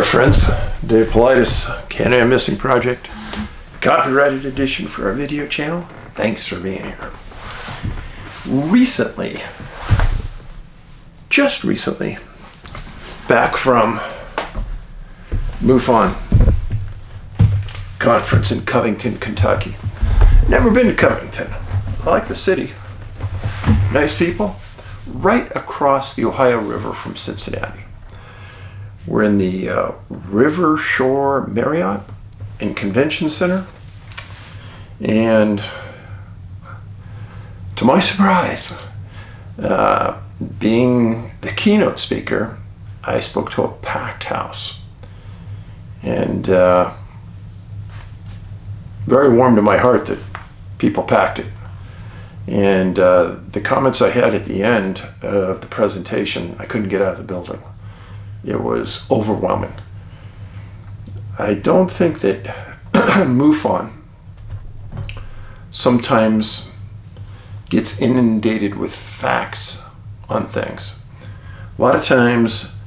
Friends, Dave Paulides, CanAm Missing Project, copyrighted edition for our video channel. Thanks for being here. Just recently, back from MUFON conference in Covington, Kentucky. Never been to Covington. I like the city. Nice people. Right across the Ohio River from Cincinnati. We're in the River Shore Marriott and Convention Center. And to my surprise, being the keynote speaker, I spoke to a packed house. And very warm to my heart that people packed it. And the comments I had at the end of the presentation, I couldn't get out of the building. It was overwhelming. I don't think that MUFON sometimes gets inundated with facts on things. A lot of times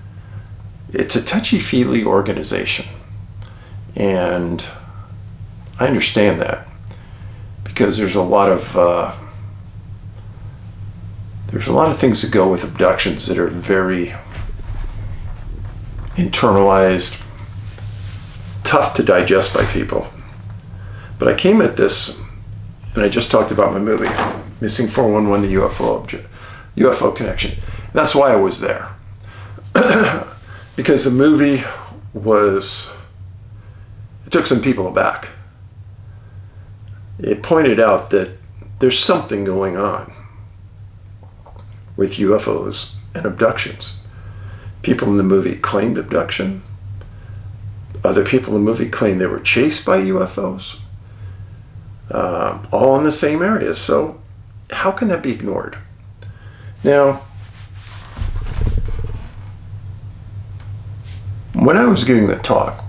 it's a touchy-feely organization, and I understand that because there's a lot of things that go with abductions that are very internalized, tough to digest by people. But I came at this, and I just talked about my movie, Missing 411, the UFO Connection. And that's why I was there. Because the movie it took some people aback. It pointed out that there's something going on with UFOs and abductions. People in the movie claimed abduction. Other people in the movie claimed they were chased by UFOs. All in the same areas. So how can that be ignored? Now, when I was giving the talk,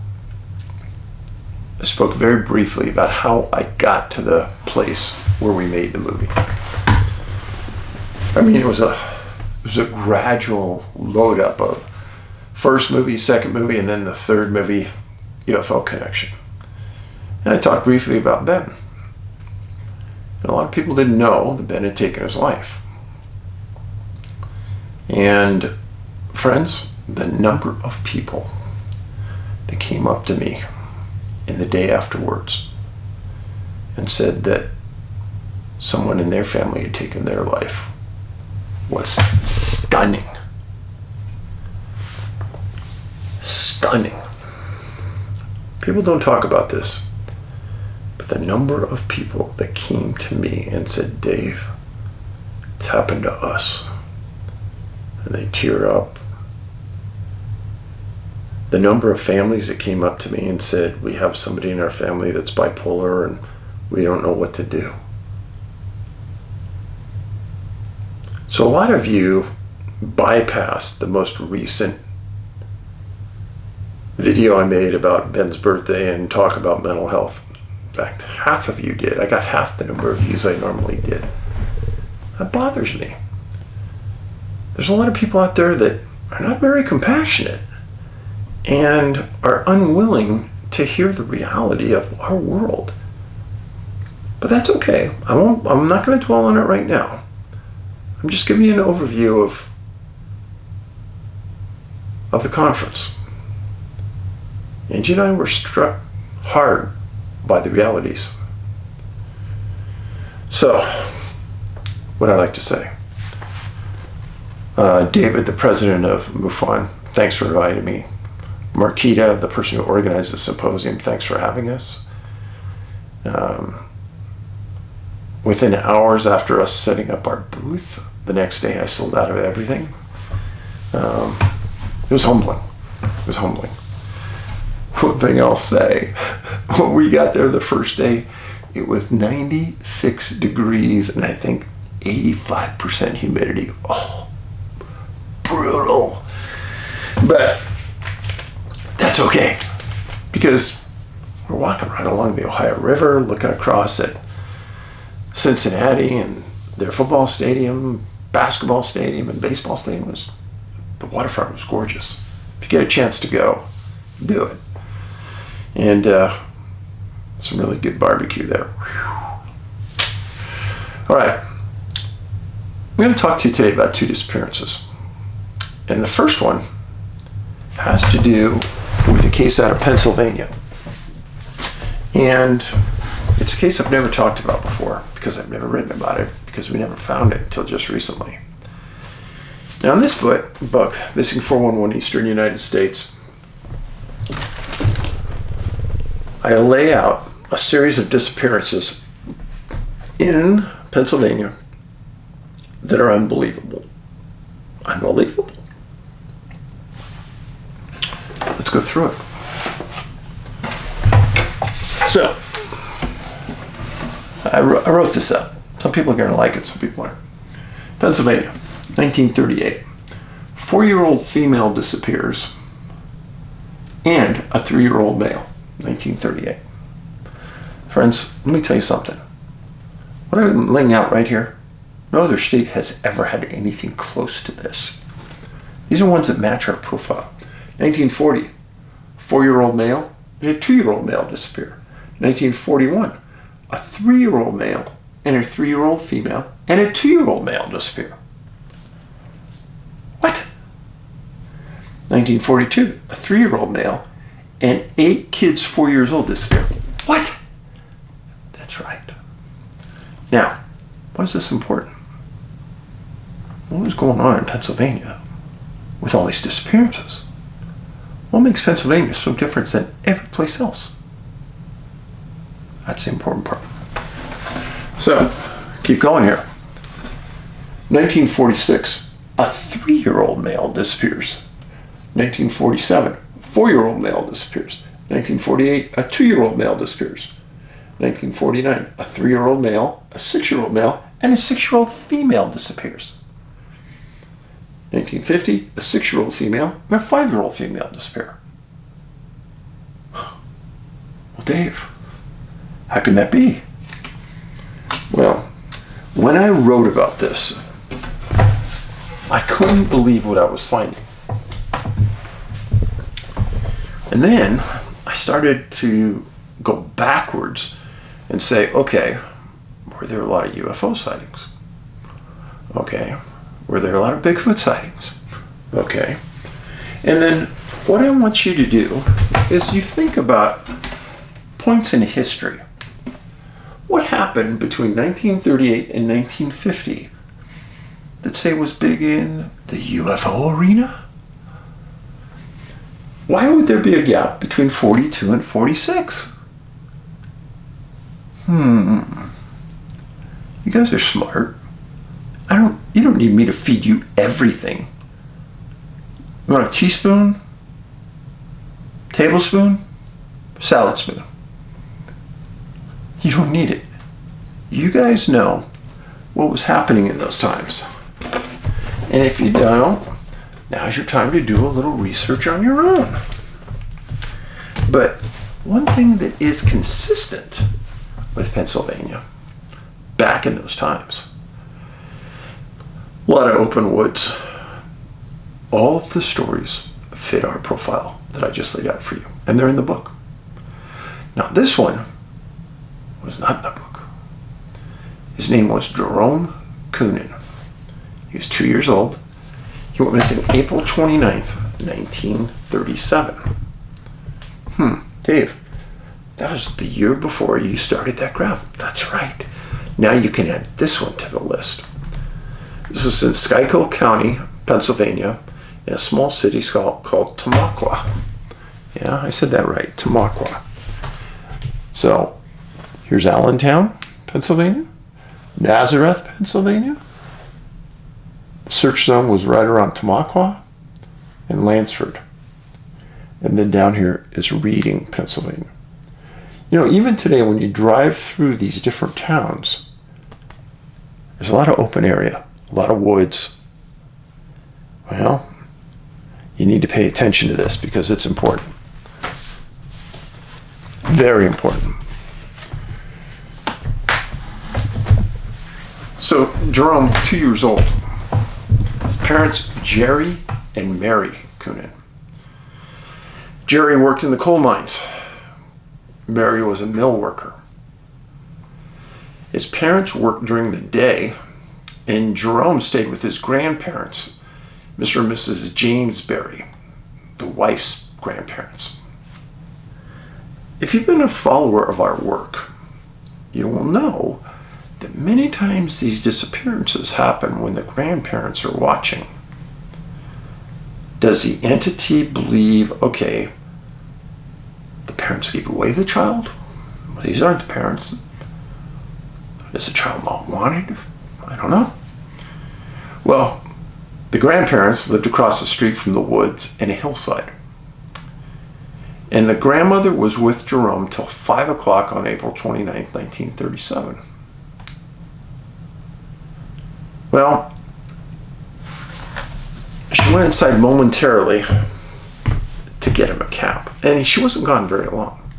I spoke very briefly about how I got to the place where we made the movie. I mean, it was a gradual load up of first movie, second movie, and then the third movie, UFO Connection. And I talked briefly about Ben. And a lot of people didn't know that Ben had taken his life. And friends, the number of people that came up to me in the day afterwards and said that someone in their family had taken their life was stunning. Stunning. People don't talk about this, but the number of people that came to me and said, Dave, it's happened to us. And they tear up. The number of families that came up to me and said, we have somebody in our family that's bipolar and we don't know what to do. So a lot of you bypassed the most recent video I made about Ben's birthday and talk about mental health. In fact, half of you did. I got half the number of views I normally did. That bothers me. There's a lot of people out there that are not very compassionate and are unwilling to hear the reality of our world. But that's okay. I'm not going to dwell on it right now. I'm just giving you an overview of the conference. And you and I were struck hard by the realities. So, what I'd like to say. David, the president of MUFON, thanks for inviting me. Marquita, the person who organized the symposium, thanks for having us. Within hours after us setting up our booth, the next day I sold out of everything. It was humbling. It was humbling. One thing I'll say, when we got there the first day, it was 96 degrees and I think 85% humidity. Oh, brutal. But that's okay, because we're walking right along the Ohio River, looking across at Cincinnati and their football stadium, basketball stadium, and baseball stadium. The waterfront was gorgeous. If you get a chance to go, do it. And some really good barbecue there. All right. I'm going to talk to you today about 2 disappearances. And the first one has to do with a case out of Pennsylvania. And it's a case I've never talked about before because I've never written about it because we never found it until just recently. Now in this book, Missing 411 Eastern United States, I lay out a series of disappearances in Pennsylvania that are unbelievable. Unbelievable. Let's go through it. So, I wrote this up. Some people are going to like it, some people aren't. Pennsylvania, 1938. 4-year-old female disappears and a 3-year-old male, 1938. Friends, let me tell you something. What I'm laying out right here, no other state has ever had anything close to this. These are ones that match our profile. 1940, 4-year-old male and a 2-year-old male disappear. 1941, a 3-year-old male and a 3-year-old female and a 2-year-old male disappear. What? 1942, a 3-year-old male and 8 kids 4 years old disappear. What? That's right. Now, why is this important? What was going on in Pennsylvania with all these disappearances? What makes Pennsylvania so different than every place else? That's the important part. So, keep going here. 1946, a 3-year-old male disappears. 1947, a 4-year-old male disappears. 1948, a 2-year-old male disappears. 1949, a 3-year-old male, a 6-year-old male, and a 6-year-old female disappears. 1950, a 6-year-old female and a 5-year-old female disappear. Well, Dave, how can that be? Well, when I wrote about this, I couldn't believe what I was finding. And then I started to go backwards and say, okay, were there a lot of UFO sightings? Okay. Were there a lot of Bigfoot sightings? Okay. And then what I want you to do is you think about points in history. What happened between 1938 and 1950 that say was big in the UFO arena? Why would there be a gap between 42 and 46? You guys are smart. You don't need me to feed you everything. You want a teaspoon? Tablespoon? Salad spoon? You don't need it. You guys know what was happening in those times. And if you don't, now's your time to do a little research on your own. But one thing that is consistent with Pennsylvania back in those times, a lot of open woods. All of the stories fit our profile that I just laid out for you. And they're in the book. Now this one was not in the book. His name was Jerome Coonan. He was 2 years old. He went missing April 29th, 1937. Dave, that was the year before you started that graph. That's right. Now you can add this one to the list. This is in Schuylkill County, Pennsylvania, in a small city called Tamaqua. Yeah, I said that right, Tamaqua. So, here's Allentown, Pennsylvania, Nazareth, Pennsylvania. The search zone was right around Tamaqua and Lansford. And then down here is Reading, Pennsylvania. You know, even today when you drive through these different towns, there's a lot of open area, a lot of woods. Well, you need to pay attention to this because it's important. Very important. So, Jerome, 2 years old. His parents, Jerry and Mary Coonan. Jerry worked in the coal mines. Mary was a mill worker. His parents worked during the day, and Jerome stayed with his grandparents, Mr. and Mrs. James Berry, the wife's grandparents. If you've been a follower of our work, you will know that many times these disappearances happen when the grandparents are watching. Does the entity believe, okay, the parents gave away the child? Well, these aren't the parents. Is the child not wanted? I don't know. Well, the grandparents lived across the street from the woods and a hillside. And the grandmother was with Jerome till 5 o'clock on April 29th, 1937. Well, she went inside momentarily to get him a cap. And she wasn't gone very long.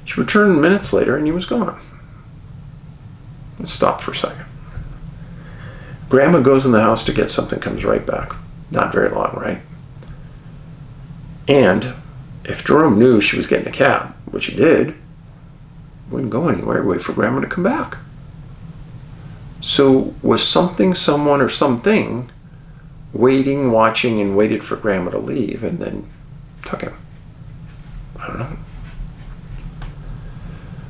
She returned minutes later and he was gone. Let's stop for a second. Grandma goes in the house to get something, comes right back. Not very long, right? And if Jerome knew she was getting a cab, which he did, wouldn't go anywhere, wait for Grandma to come back. So was something, someone, or something waiting, watching, and waited for Grandma to leave and then took him? I don't know.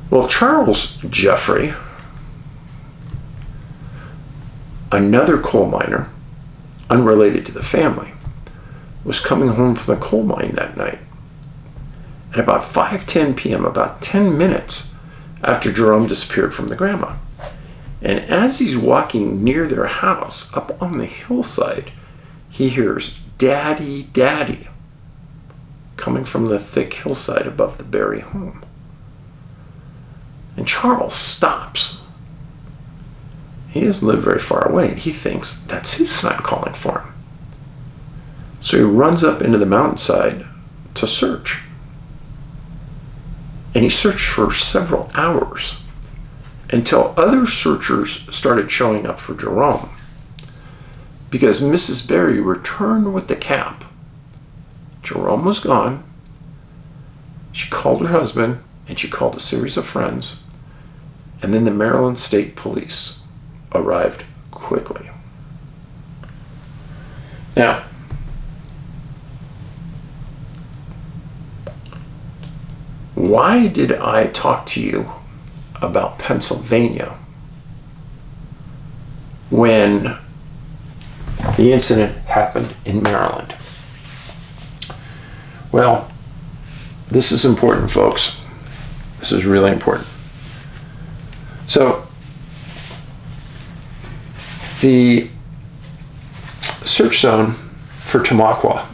Well, Charles Jeffrey, another coal miner, unrelated to the family, was coming home from the coal mine that night. At about 5:10 p.m., about 10 minutes after Jerome disappeared from the grandma. And as he's walking near their house, up on the hillside, he hears, "Daddy, Daddy," coming from the thick hillside above the Berry home. And Charles stops. He doesn't live very far away, and he thinks that's his son calling for him. So he runs up into the mountainside to search. And he searched for several hours until other searchers started showing up for Jerome. Because Mrs. Berry returned with the cap. Jerome was gone. She called her husband, and she called a series of friends. And then the Maryland State Police arrived quickly. Now, why did I talk to you about Pennsylvania when the incident happened in Maryland? Well, this is important, folks. This is really important. So, the search zone for Tamaqua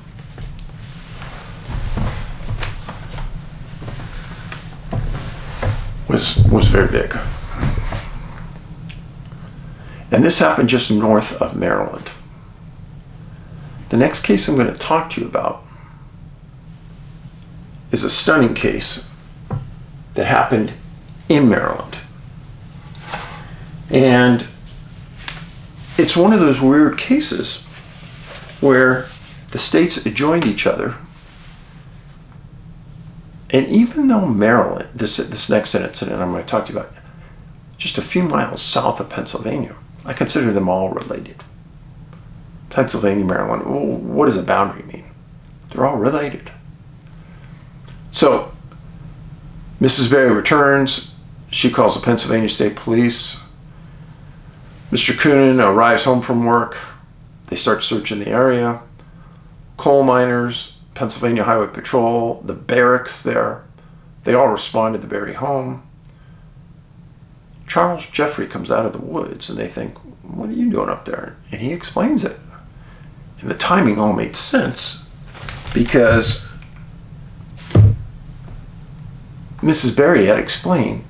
was very big. And this happened just north of Maryland. The next case I'm going to talk to you about is a stunning case that happened in Maryland. And it's one of those weird cases where the states joined each other. And even though Maryland, this next incident I'm going to talk to you about, just a few miles south of Pennsylvania, I consider them all related. Pennsylvania, Maryland, well, what does a boundary mean? They're all related. So, Mrs. Berry returns. She calls the Pennsylvania State Police. Mr. Coonan arrives home from work. They start searching the area. Coal miners, Pennsylvania Highway Patrol, the barracks there, they all respond to the Berry home. Charles Jeffrey comes out of the woods and they think, "What are you doing up there?" And he explains it. And the timing all made sense because Mrs. Berry had explained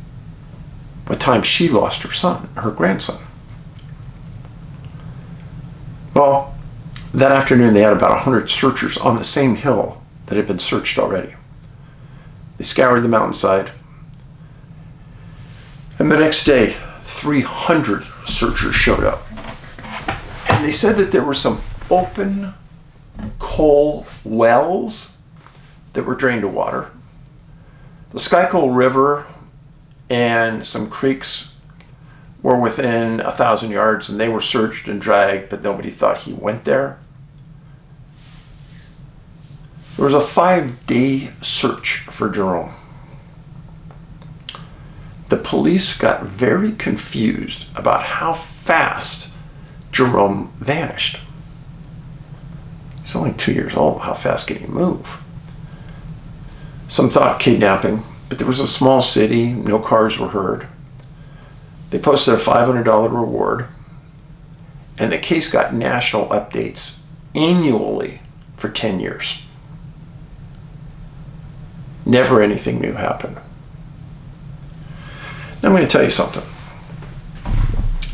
what time she lost her son, her grandson. Well, that afternoon they had about 100 searchers on the same hill that had been searched already. They scoured the mountainside. And the next day, 300 searchers showed up. And they said that there were some open coal wells that were drained to water. The Schuylkill River and some creeks were within 1,000 yards, and they were searched and dragged, but nobody thought he went there. There was a 5-day search for Jerome. The police got very confused about how fast Jerome vanished. He's only 2 years old. How fast can he move? Some thought kidnapping, but there was a small city. No cars were heard. They posted a $500 reward, and the case got national updates annually for 10 years. Never anything new happened. Now I'm going to tell you something.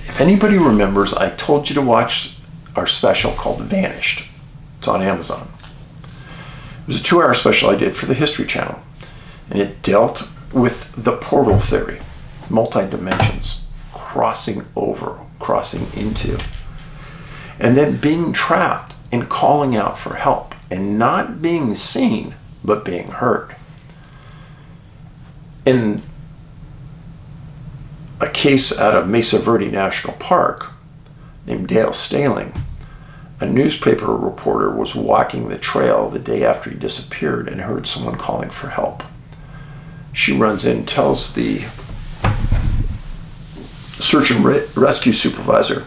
If anybody remembers, I told you to watch our special called Vanished. It's on Amazon. It was a 2-hour special I did for the History Channel, and it dealt with the portal theory, multi-dimensions, crossing over, crossing into, and then being trapped and calling out for help, and not being seen, but being heard. In a case out of Mesa Verde National Park named Dale Staling, a newspaper reporter was walking the trail the day after he disappeared and heard someone calling for help. She runs in, tells the search and rescue supervisor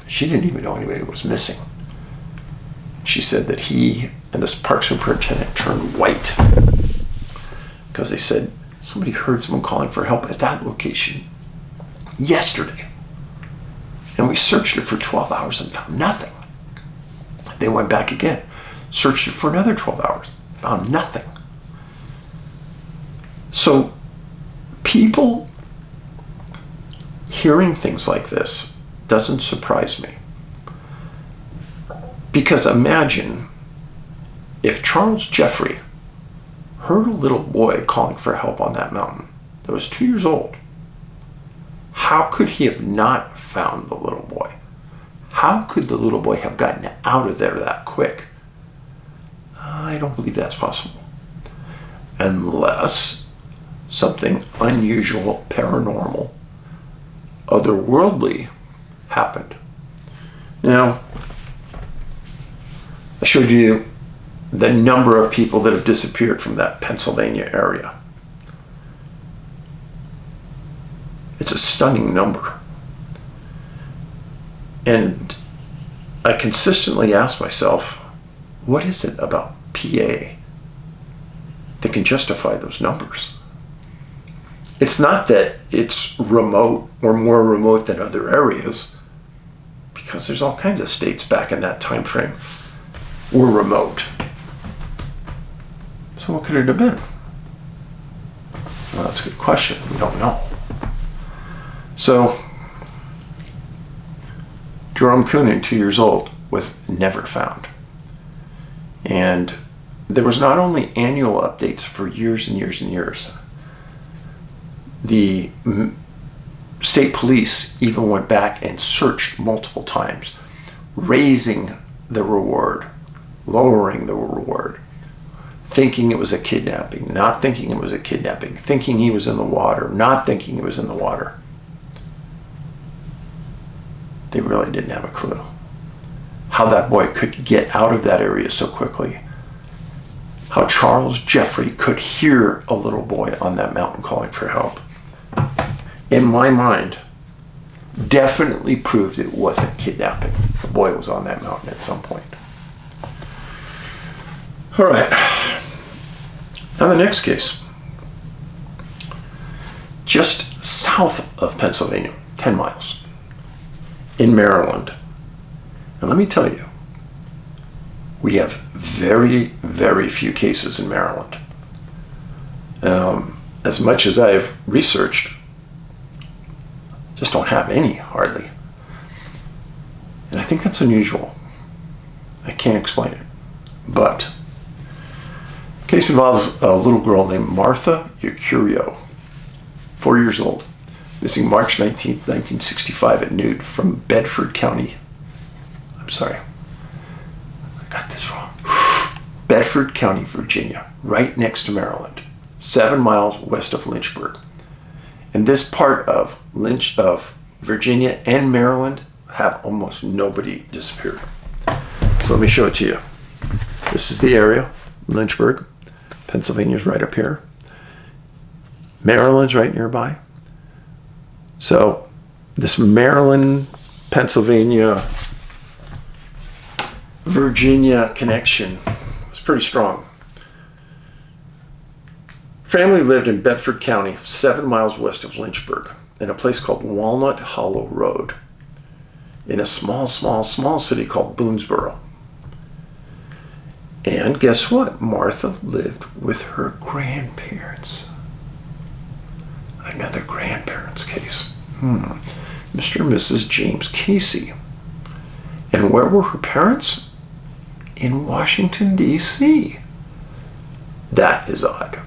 she didn't even know anybody was missing. She said that he and this park superintendent turned white because they said somebody heard someone calling for help at that location yesterday. And we searched it for 12 hours and found nothing. They went back again, searched it for another 12 hours, found nothing. So people hearing things like this doesn't surprise me. Because imagine if Charles Jeffrey heard a little boy calling for help on that mountain that was 2 years old. How could he have not found the little boy? How could the little boy have gotten out of there that quick? I don't believe that's possible. Unless something unusual, paranormal, otherworldly happened. Now, I showed you the number of people that have disappeared from that Pennsylvania area. It's a stunning number. And I consistently ask myself, what is it about PA that can justify those numbers? It's not that it's remote or more remote than other areas, because there's all kinds of states back in that time frame were remote. So what could it have been? Well, that's a good question. We don't know. So Jerome Coonan, 2 years old, was never found. And there was not only annual updates for years and years and years. The state police even went back and searched multiple times, raising the reward, lowering the reward, thinking it was a kidnapping, not thinking it was a kidnapping, thinking he was in the water, not thinking he was in the water. They really didn't have a clue how that boy could get out of that area so quickly, how Charles Jeffrey could hear a little boy on that mountain calling for help. In my mind, definitely proved it wasn't kidnapping. The boy was on that mountain at some point. All right. Now the next case. Just south of Pennsylvania, 10 miles, in Maryland. And let me tell you, we have very, very few cases in Maryland. As much as I've researched, just don't have any, hardly. And I think that's unusual. I can't explain it. But the case involves a little girl named Martha Yacurio, 4 years old, missing March 19th, 1965 at noon from Bedford County. I'm sorry, I got this wrong. Bedford County, Virginia, right next to Maryland, 7 miles west of Lynchburg. And this part of Virginia and Maryland have almost nobody disappeared. So let me show it to you. This is the area, Lynchburg. Pennsylvania's right up here. Maryland's right nearby. So this Maryland, Pennsylvania, Virginia connection was pretty strong. Family lived in Bedford County, 7 miles west of Lynchburg, in a place called Walnut Hollow Road, in a small city called Boonesboro. And guess what? Martha lived with her grandparents. Another grandparents case. Mr. and Mrs. James Casey. And where were her parents? In Washington, D.C. That is odd.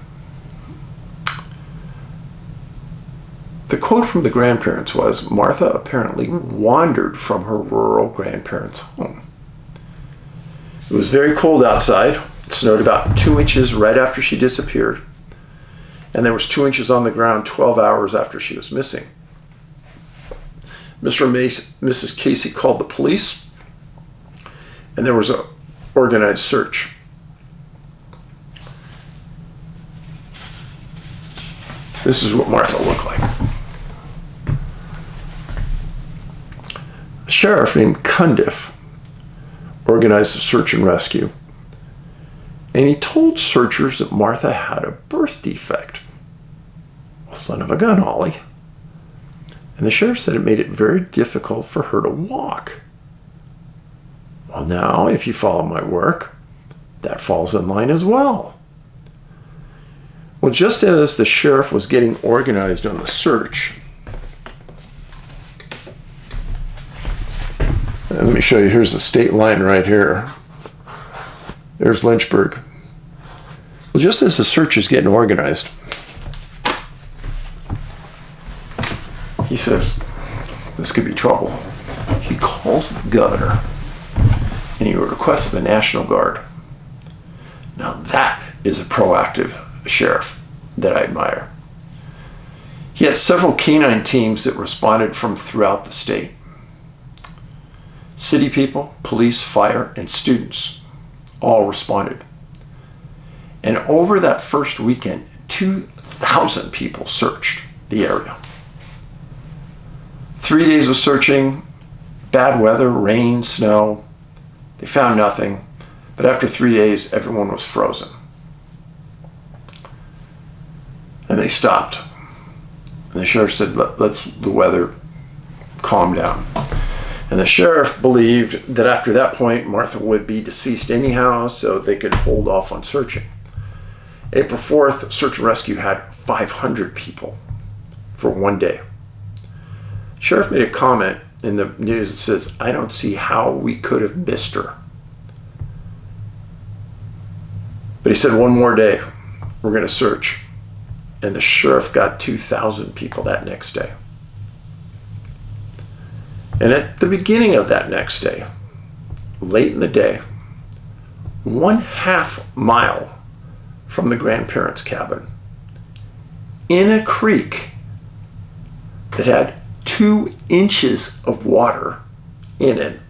The quote from the grandparents was, Martha apparently wandered from her rural grandparents' home. It was very cold outside. It snowed about 2 inches right after she disappeared. And there was 2 inches on the ground 12 hours after she was missing. Mr. and Mrs. Casey called the police, and there was an organized search. This is what Martha looked like. A sheriff named Cundiff organized a search and rescue, and he told searchers that Martha had a birth defect. Well, son of a gun, Ollie. And the sheriff said it made it very difficult for her to walk. Well, now, if you follow my work, that falls in line as well. Well, just as the sheriff was getting organized on the search, let me show you, here's the state line right here. There's Lynchburg. Well, just as the search is getting organized, he says, this could be trouble. He calls the governor and he requests the National Guard. Now that is a proactive sheriff that I admire. He had several canine teams that responded from throughout the state. City people, police, fire, and students all responded. And over that first weekend, 2,000 people searched the area. 3 days of searching, bad weather, rain, snow. They found nothing, but after 3 days, everyone was frozen. And they stopped. And the sheriff said, let's the weather calm down. And the sheriff believed that after that point, Martha would be deceased anyhow, so they could hold off on searching. April 4th, search and rescue had 500 people for 1 day. Sheriff made a comment in the news that says, I don't see how we could have missed her. But he said, 1 more day, we're going to search. And the sheriff got 2,000 people that next day. And at the beginning of that next day, late in the day, 1/2 mile from the grandparents' cabin, in a creek that had 2 inches of water in it,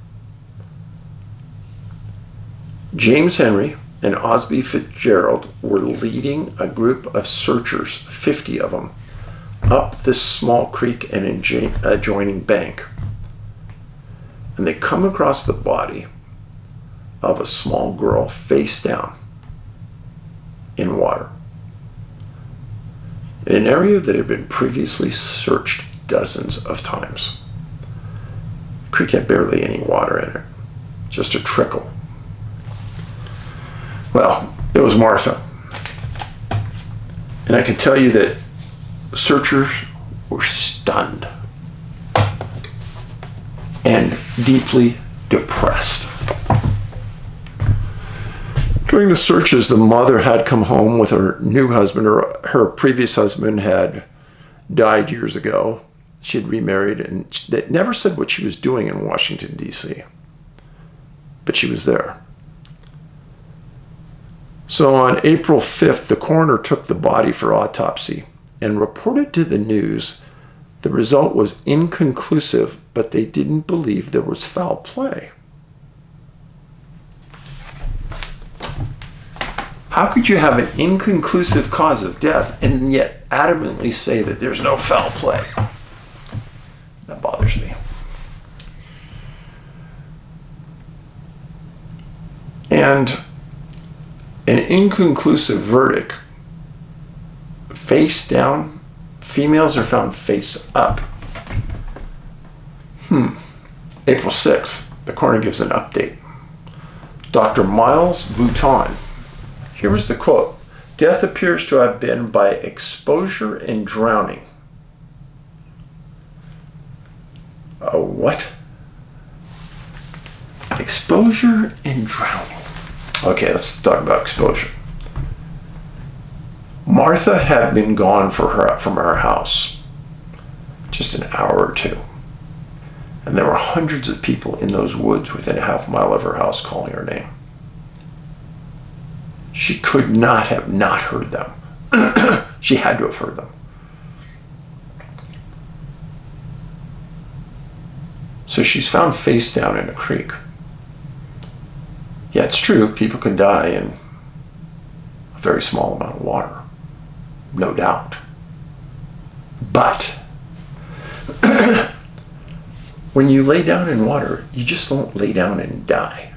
James Henry and Osby Fitzgerald were leading a group of searchers, 50 of them, up this small creek and adjoining bank. And they come across the body of a small girl face down in water, in an area that had been previously searched dozens of times. The creek had barely any water in it, just a trickle. Well, it was Martha. And I can tell you that searchers were stunned and deeply depressed. During the searches, the mother had come home with her new husband. Her previous husband had died years ago. She had remarried, and they never said what she was doing in Washington, D.C., but she was there. So on April 5th, the coroner took the body for autopsy and reported to the news the result was inconclusive, but they didn't believe there was foul play. How could you have an inconclusive cause of death and yet adamantly say that there's no foul play? That bothers me. And an inconclusive verdict, face down, females are found face up. April 6th, the coroner gives an update. Dr. Miles Bouton. Here was the quote. Death appears to have been by exposure and drowning. What? Exposure and drowning. Okay, let's talk about exposure. Martha had been gone from her house just an hour or two. And there were hundreds of people in those woods within a half mile of her house calling her name. She could not have not heard them. She had to have heard them. So she's found face down in a creek. Yeah, it's true, people can die in a very small amount of water. No doubt. But when you lay down in water, you just don't lay down and die.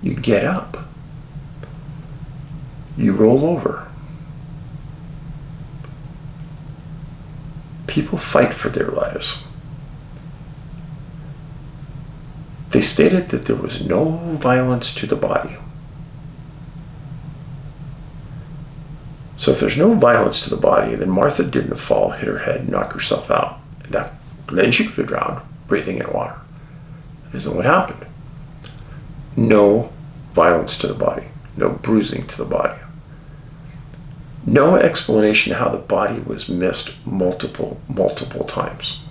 You get up. You roll over. People fight for their lives. They stated that there was no violence to the body. So if there's no violence to the body, then Martha didn't fall, hit her head, knock herself out. Then she could have drowned, breathing in water. That isn't what happened. No violence to the body. No bruising to the body. No explanation how the body was missed multiple times.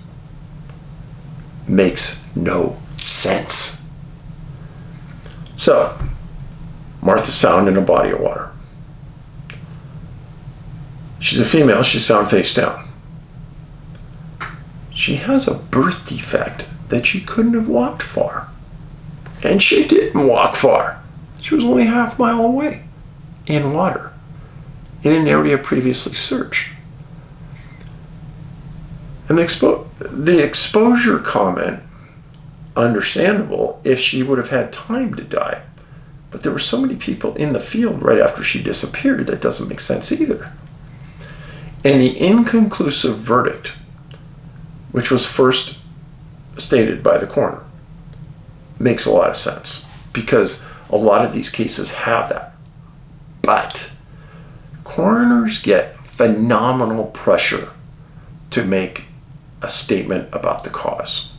Makes no sense. So, Martha's found in a body of water. She's a female, she's found face down. She has a birth defect that she couldn't have walked far. And she didn't walk far. She was only a half mile away in water, in an area previously searched. And the exposure comment, understandable if she would have had time to die. But there were so many people in the field right after she disappeared that doesn't make sense either. And the inconclusive verdict, which was first stated by the coroner, makes a lot of sense because a lot of these cases have that. But coroners get phenomenal pressure to make a statement about the cause.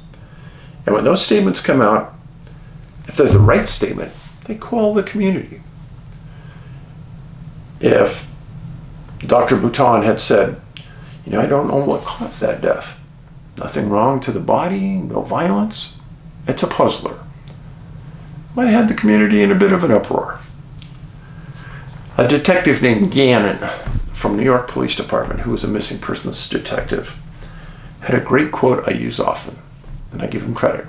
And when those statements come out, if they're the right statement, they call the community. If Dr. Bouton had said, I don't know what caused that death. Nothing wrong to the body, no violence. It's a puzzler. Might have had the community in a bit of an uproar. A detective named Gannon from New York Police Department, who was a missing persons detective, had a great quote I use often, and I give him credit.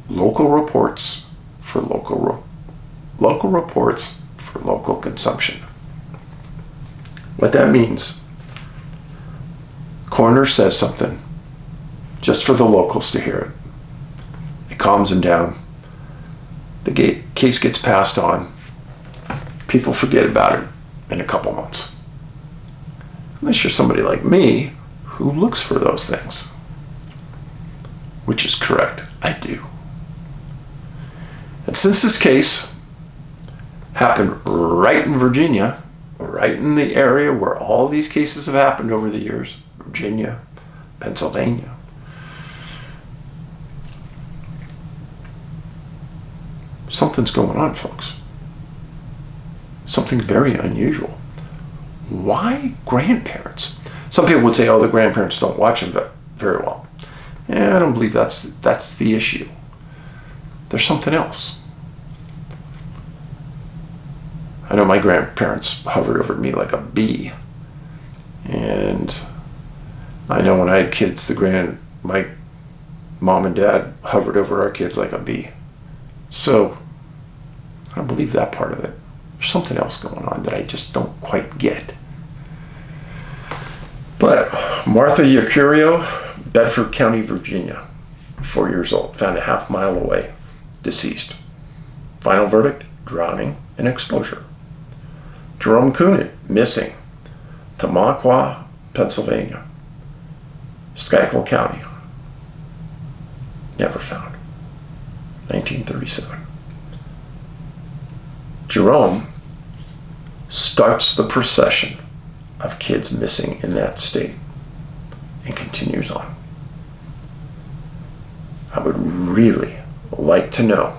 Local reports for local reports for local consumption. What that means, coroner says something just for the locals to hear it. It calms them down. The case gets passed on. People forget about it in a couple months. Unless you're somebody like me who looks for those things. Which is correct. I do. And since this case happened right in Virginia, right in the area where all these cases have happened over the years, Virginia, Pennsylvania, something's going on, folks. Something very unusual. Why grandparents? Some people would say, the grandparents don't watch them very well. I don't believe that's the issue. There's something else. I know my grandparents hovered over me like a bee. And I know when I had kids, my mom and dad hovered over our kids like a bee. So I don't believe that part of it. There's something else going on that I just don't quite get. But Martha Yacurio, Bedford County, Virginia, 4 years old, found a half-mile away, deceased. Final verdict, drowning and exposure. Jerome Coonan, missing, Tamaqua, Pennsylvania. Schuylkill County, never found, 1937. Jerome starts the procession of kids missing in that state and continues on. I would really like to know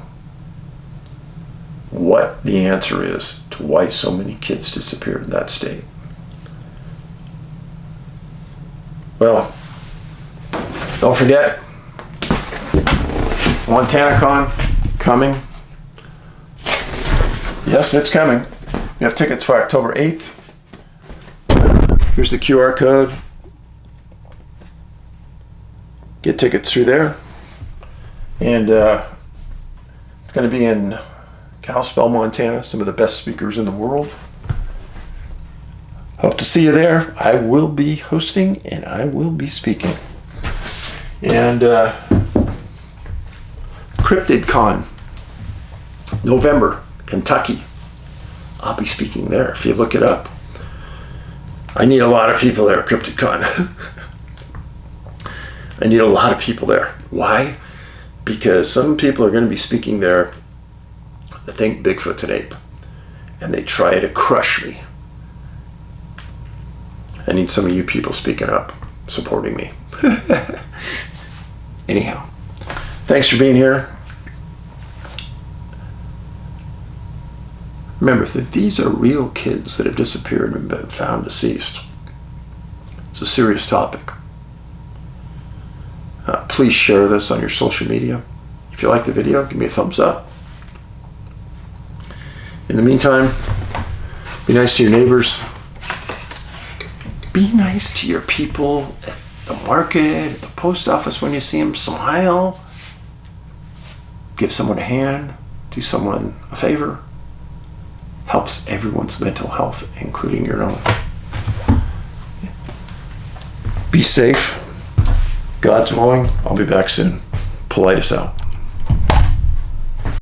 what the answer is to why so many kids disappeared in that state. Well, don't forget, MontanaCon coming. Yes, it's coming. We have tickets for October 8th. Here's the QR code. Get tickets through there. And it's going to be in Kalispell, Montana. Some of the best speakers in the world. Hope to see you there. I will be hosting and I will be speaking. And CryptidCon, November, Kentucky. I'll be speaking there if you look it up. I need a lot of people there, CryptidCon. I need a lot of people there. Why? Because some people are going to be speaking there that think Bigfoot's an ape. And they try to crush me. I need some of you people speaking up, supporting me. Anyhow, thanks for being here. Remember that these are real kids that have disappeared and been found deceased. It's a serious topic. Please share this on your social media. If you like the video, give me a thumbs up. In the meantime, be nice to your neighbors. Be nice to your people at the market, at the post office when you see them. Smile. Give someone a hand. Do someone a favor. Helps everyone's mental health, including your own. Be safe. God's willing. I'll be back soon. Paulides out.